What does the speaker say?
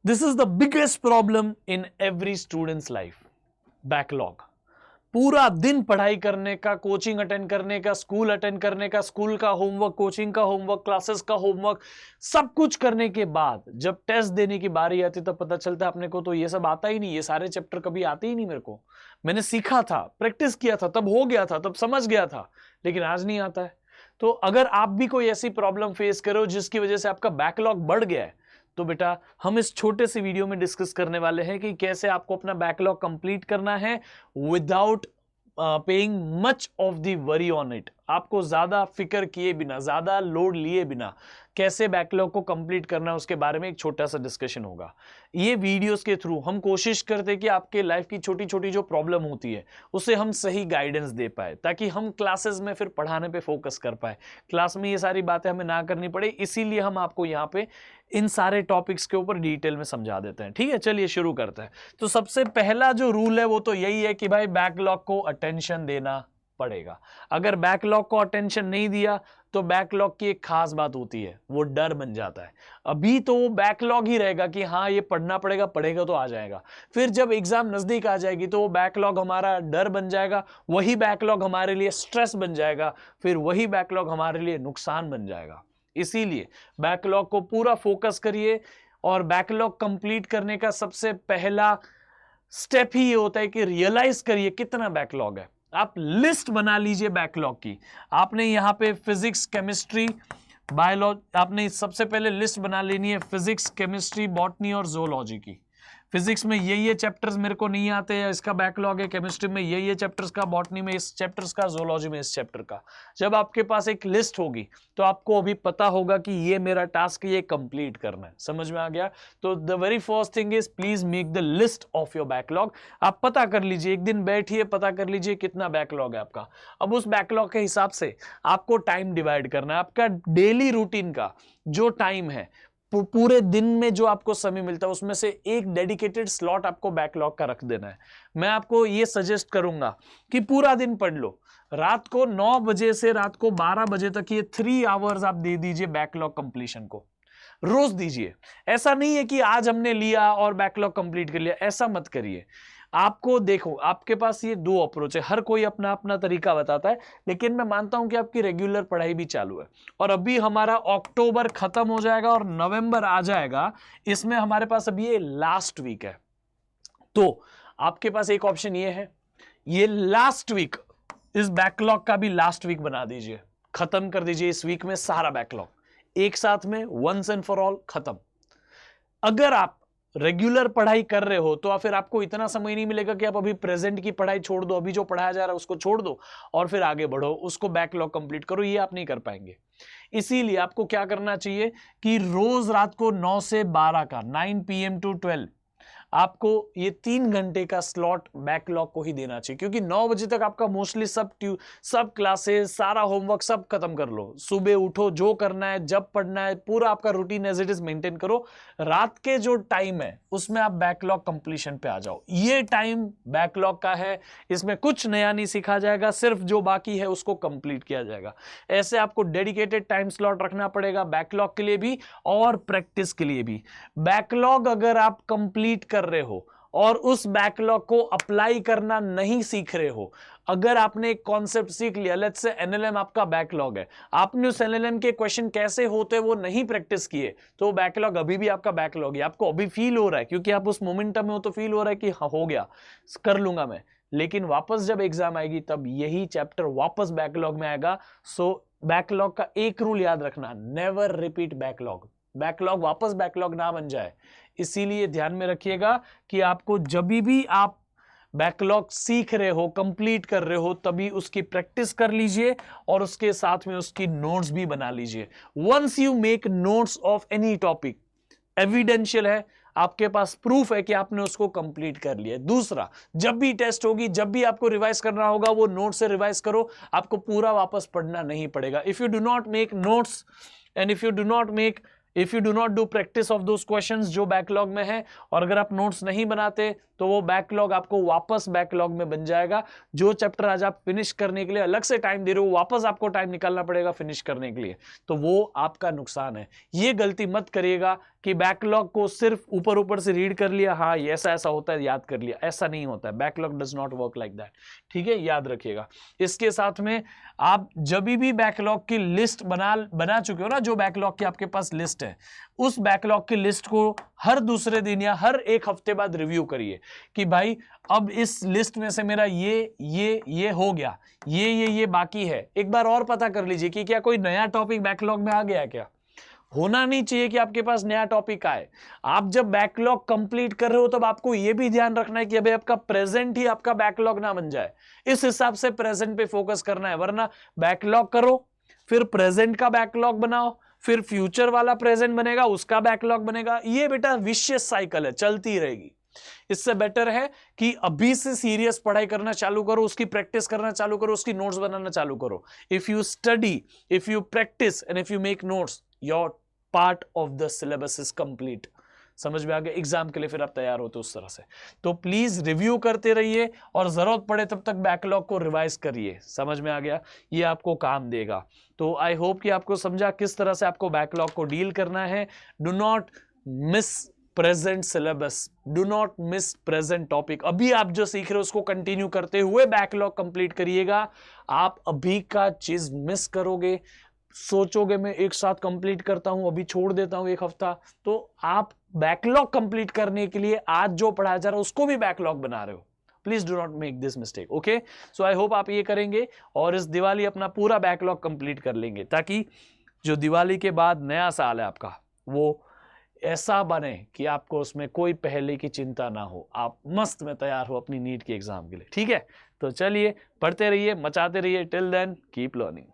This is the biggest problem in every students life, backlog. पूरा दिन पढ़ाई करने का, कोचिंग अटेंड करने का, स्कूल अटेंड करने का, स्कूल का होमवर्क, कोचिंग का होमवर्क, क्लासेस का होमवर्क, सब कुछ करने के बाद जब टेस्ट देने की बारी आती तब पता चलता है अपने को तो ये सब आता ही नहीं, ये सारे चैप्टर कभी आते ही नहीं मेरे को। मैंने सीखा था, प्रैक्टिस किया था, तब हो गया था, तब समझ गया था, लेकिन आज नहीं आता है। तो अगर आप भी कोई ऐसी प्रॉब्लम फेस करो जिसकी वजह से आपका बैकलॉग बढ़ गया है, तो बेटा हम इस छोटे से वीडियो में डिस्कस करने वाले हैं कि कैसे आपको अपना बैकलॉग कंप्लीट करना है without paying much of the worry on it. आपको ज्यादा फिक्र किए बिना, ज्यादा लोड लिए बिना कैसे बैकलॉग को कंप्लीट करना है उसके बारे में एक छोटा सा डिस्कशन होगा। ये वीडियोस के थ्रू हम कोशिश करते हैं कि आपके लाइफ की छोटी छोटी जो प्रॉब्लम होती है उसे हम सही गाइडेंस दे पाए, ताकि हम क्लासेस में फिर पढ़ाने पे फोकस कर पाए, क्लास में ये सारी बातें हमें ना करनी पड़े। इसीलिए हम आपको यहाँ पे इन सारे टॉपिक्स के ऊपर डिटेल में समझा देते हैं। ठीक है, चलिए शुरू करते हैं। तो सबसे पहला जो रूल है वो तो यही है कि भाई बैकलॉग को अटेंशन देना पड़ेगा। अगर बैकलॉग को अटेंशन नहीं दिया तो बैकलॉग की एक खास बात होती है, वो डर बन जाता है। अभी तो वो बैकलॉग ही रहेगा कि हाँ ये पढ़ना पड़ेगा, पढ़ेगा तो आ जाएगा। फिर जब एग्जाम नजदीक आ जाएगी तो वो बैकलॉग हमारा डर बन जाएगा, वही बैकलॉग हमारे लिए स्ट्रेस बन जाएगा, फिर वही बैकलॉग हमारे लिए नुकसान बन जाएगा। इसीलिए बैकलॉग को पूरा फोकस करिए, और बैकलॉग कंप्लीट करने का सबसे पहला स्टेप ही ये होता है कि रियलाइज करिए कितना बैकलॉग है। आप लिस्ट बना लीजिए बैकलॉग की। आपने यहाँ पे फिजिक्स, केमिस्ट्री, बायोलॉजी, आपने सबसे पहले लिस्ट बना लेनी है फिजिक्स, केमिस्ट्री, बॉटनी और जोलॉजी की। फिजिक्स में ये चैप्टर्स मेरे को नहीं आते हैं, इसका बैकलॉग है। केमिस्ट्री में ये चैप्टर्स का, बॉटनी में इस चैप्टर्स का, जोलॉजी में इस चैप्टर का। जब आपके पास एक लिस्ट होगी तो आपको अभी पता होगा कि ये मेरा टास्क, ये कंप्लीट करना है। समझ में आ गया? तो the very first thing is please make the list of your backlog. आप पता कर लीजिए, एक दिन बैठिए, पता कर लीजिए कितना बैकलॉग है आपका। अब उस बैकलॉग के हिसाब से आपको टाइम डिवाइड करना है। आपका डेली रूटीन का जो टाइम है, पूरे दिन में जो आपको समय मिलता है, उसमें से एक डेडिकेटेड स्लॉट आपको बैकलॉग का रख देना है। मैं आपको ये सजेस्ट करूंगा कि पूरा दिन पढ़ लो। रात को 9 बजे से रात को 12 बजे तक ये 3 आवर्स आप दे दीजिए बैकलॉग कंप्लीशन को। रोज दीजिए। ऐसा नहीं है कि आज हमने लिया और बैकलॉग कंप्लीट कर लिया, ऐसा मत करिए। आपको देखो, आपके पास ये 2 अप्रोच है, हर कोई अपना अपना तरीका बताता है, लेकिन मैं मानता हूं कि आपकी रेगुलर पढ़ाई भी चालू है। और अभी हमारा अक्टूबर खत्म हो जाएगा और नवंबर आ जाएगा, इसमें हमारे पास अभी ये लास्ट वीक है। तो आपके पास एक ऑप्शन ये है, ये लास्ट वीक, इस बैकलॉग का भी लास्ट वीक बना दीजिए, खत्म कर दीजिए इस वीक में सारा बैकलॉग एक साथ में, वंस एंड फॉर ऑल खत्म। अगर आप रेगुलर पढ़ाई कर रहे हो तो फिर आपको इतना समय नहीं मिलेगा कि आप अभी प्रेजेंट की पढ़ाई छोड़ दो, अभी जो पढ़ाया जा रहा है उसको छोड़ दो और फिर आगे बढ़ो, उसको बैकलॉग कंप्लीट करो, ये आप नहीं कर पाएंगे। इसीलिए आपको क्या करना चाहिए कि रोज रात को 9 से 12 का, 9 PM to 12, आपको ये 3 घंटे का स्लॉट बैकलॉग को ही देना चाहिए, क्योंकि 9 बजे तक आपका मोस्टली सब क्लासेस, सारा होमवर्क सब खत्म कर लो। सुबह उठो, जो करना है, जब पढ़ना है, पूरा आपका routine as it is maintain करो। रात के जो टाइम है उसमें आप बैकलॉग कंप्लीशन पे आ जाओ। ये टाइम बैकलॉग का है, इसमें कुछ नया नहीं सीखा जाएगा, सिर्फ जो बाकी है उसको कंप्लीट किया जाएगा। ऐसे आपको डेडिकेटेड टाइम स्लॉट रखना पड़ेगा बैकलॉग के लिए भी और प्रैक्टिस के लिए भी। बैकलॉग अगर आप कंप्लीट कर रहे हो और उस बैकलॉग को अप्लाई करना नहीं सीख रहे हो, अगर आपने एक कॉन्सेप्ट सीख लिया, लेट्स से एनएलएम आपका बैकलॉग है, आपने उस एनएलएम के क्वेश्चन कैसे होते वो नहीं प्रैक्टिस किए, तो बैकलॉग अभी भी आपका बैकलॉग है। आपको अभी फील हो रहा है क्योंकि आप उस मोमेंटम में हो, तो फील हो रहा है कि हाँ हो गया, कर लूंगा मैं, लेकिन वापस जब एग्जाम आएगी तब यही चैप्टर वापस बैकलॉग में आएगा। सो बैकलॉग का एक रूल याद रखना, नेवर रिपीट बैकलॉग। बैकलॉग वापस बैकलॉग ना बन जाए, इसीलिए ध्यान में रखिएगा कि आपको जब भी आप बैकलॉग सीख रहे हो, कंप्लीट कर रहे हो, तभी उसकी प्रैक्टिस कर लीजिए और उसके साथ में उसकी नोट्स भी बना लीजिए। Once you make notes of any topic, evidential है, आपके पास प्रूफ है कि आपने उसको कंप्लीट कर लिया। दूसरा, जब भी टेस्ट होगी, जब भी आपको रिवाइज करना होगा, वो नोट से रिवाइज करो, आपको पूरा वापस पढ़ना नहीं पड़ेगा। If you do not make notes and if you do not make if you do not do practice of those questions जो बैकलॉग में है, और अगर आप नोट्स नहीं बनाते तो वो बैकलॉग आपको वापस बैकलॉग में बन जाएगा। जो चैप्टर आज आप फिनिश करने के लिए अलग से टाइम दे रहे हो, वापस आपको टाइम निकालना पड़ेगा फिनिश करने के लिए, तो वो आपका नुकसान है। ये गलती मत करिएगा कि बैकलॉग को सिर्फ ऊपर ऊपर से रीड कर लिया, हाँ ये ऐसा ऐसा होता है, याद कर लिया, ऐसा नहीं होता है। Backlog does not work like that, ठीक है, याद रखिएगा। इसके साथ में आप जब भी बैकलॉग की लिस्ट बना चुके हो ना, जो बैकलॉग की आपके पास लिस्ट है, उस बैकलॉग की लिस्ट को हर दूसरे दिन या हर एक हफ्ते बाद रिव्यू करिए कि भाई अब इस लिस्ट में से मेरा ये हो गया, ये बाकी है। एक बार और पता कर लीजिए कि क्या कोई नया टॉपिक बैकलॉग में आ गया है क्या। होना नहीं चाहिए कि आपके पास नया टॉपिक आए। आप जब बैकलॉग कंप्लीट कर रहे हो तब आपको यह भी ध्यान रखना है कि अभी आपका प्रेजेंट ही आपका बैकलॉग ना बन जाए। इस हिसाब से प्रेजेंट पे फोकस करना है, वरना बैकलॉग करो फिर प्रेजेंट का बैकलॉग बनाओ, फिर फ्यूचर वाला प्रेजेंट बनेगा, उसका बैकलॉग बनेगा। ये बेटा विशियस साइकिल है, चलती रहेगी। इससे बेटर है कि अभी से सीरियस पढ़ाई करना चालू करो, उसकी प्रैक्टिस करना चालू करो, उसकी नोट्स बनाना चालू करो। If you study, if you practice and if you make notes, your part of the syllabus is complete. समझ में आ गया? एग्जाम के लिए फिर आप तैयार होते उस तरह से। तो प्लीज रिव्यू करते रहिए और जरूरत पड़े तब तक बैकलॉग को रिवाइज करिए। समझ में आ गया? ये आपको काम देगा। तो आई होप कि आपको समझा किस तरह से आपको बैकलॉग को डील करना है। Do not miss present syllabus, do not miss present topic. अभी आप जो सीख रहे हो उसको कंटिन्यू करते हुए बैकलॉग कंप्लीट करिएगा। आप अभी का चीज मिस करोगे, सोचोगे मैं एक साथ कंप्लीट करता हूं, अभी छोड़ देता हूं एक हफ्ता, तो आप बैकलॉग कंप्लीट करने के लिए आज जो पढ़ाया जा रहा है उसको भी बैकलॉग बना रहे हो। Please do not make this mistake, okay. So I hope आप ये करेंगे और इस दिवाली अपना पूरा बैकलॉग कंप्लीट कर लेंगे, ताकि जो दिवाली के बाद नया साल है आपका वो ऐसा बने कि आपको उसमें कोई पहले की चिंता ना हो, आप मस्त में तैयार हो अपनी नीट के एग्जाम के लिए। ठीक है, तो चलिए पढ़ते रहिए, मचाते रहिए। Till then keep learning.